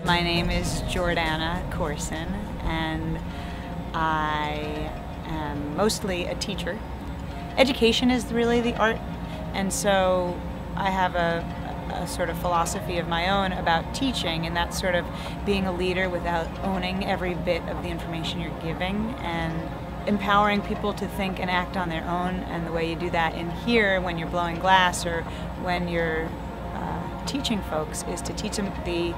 My name is Jordana Korsen, and I am mostly a teacher. Education is really the art, and so I have a sort of philosophy of my own about teaching, and that's sort of being a leader without owning every bit of the information you're giving, and empowering people to think and act on their own. And the way you do that in here when you're blowing glass or when you're teaching folks is to teach them the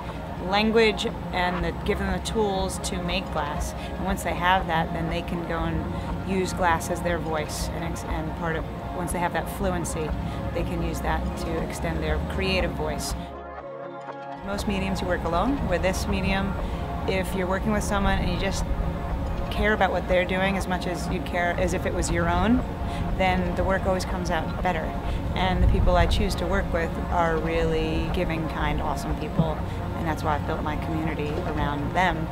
language and give them the tools to make glass. And once they have that, then they can go and use glass as their voice, and part of once they have that fluency, they can use that to extend their creative voice. Most mediums you work alone. With this medium, if you're working with someone and you just care about what they're doing as much as you'd care as if it was your own, then the work always comes out better. And the people I choose to work with are really giving, kind, awesome people, and that's why I've built my community around them.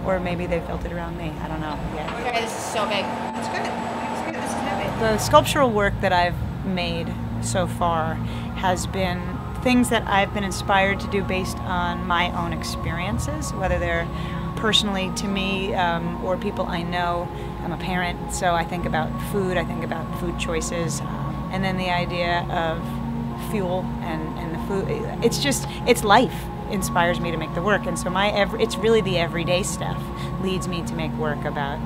Or maybe they've built it around me, I don't know yet. Okay, this is so big. That's good. That's good. This is heavy. The sculptural work that I've made so far has been things that I've been inspired to do based on my own experiences, whether they're personally to me or people I know. I'm a parent, so I think about food, I think about food choices, and then the idea of fuel and the food. It's life inspires me to make the work, and so it's really the everyday stuff leads me to make work about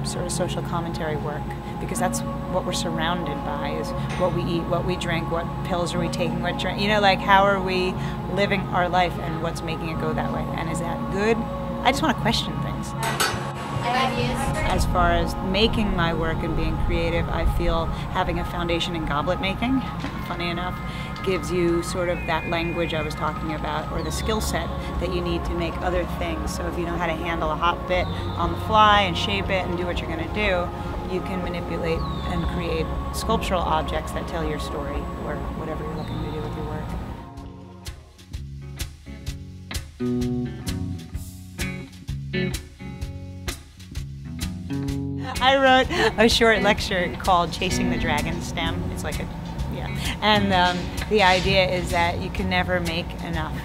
sort of social commentary work, because that's what we're surrounded by, is what we eat, what we drink, what pills are we taking, what drink, like how are we living our life and what's making it go that way, and is that good? I just want to question things. As far as making my work and being creative, I feel having a foundation in goblet making, funny enough, gives you sort of that language I was talking about, or the skill set that you need to make other things. So if you know how to handle a hot bit on the fly and shape it and do what you're going to do, you can manipulate and create sculptural objects that tell your story, or whatever you're looking to do with your work. I wrote a short lecture called Chasing the Dragon Stem. It's like and the idea is that you can never make enough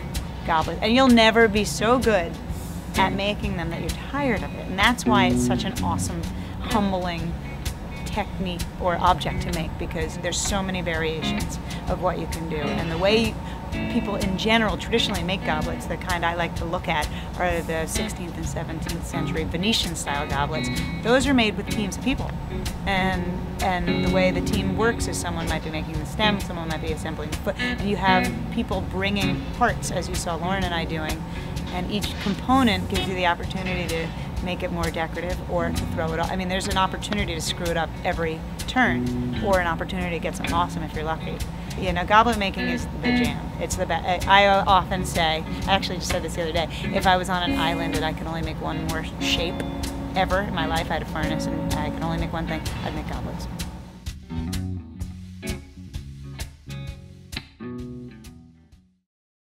goblets, and you'll never be so good at making them that you're tired of it. And that's why it's such an awesome, humbling technique or object to make, because there's so many variations of what you can do. And the way people in general traditionally make goblets, the kind I like to look at, are the 16th and 17th century Venetian style goblets. Those are made with teams of people, and the way the team works is someone might be making the stem, someone might be assembling the foot, and you have people bringing parts, as you saw Lauren and I doing, and each component gives you the opportunity to make it more decorative or to throw it off. I mean, there's an opportunity to screw it up every turn, or an opportunity to get something awesome if you're lucky. Goblet making is the jam. It's the best. I often say, I actually just said this the other day, if I was on an island and I could only make one more shape ever in my life, I had a furnace and I could only make one thing, I'd make goblets.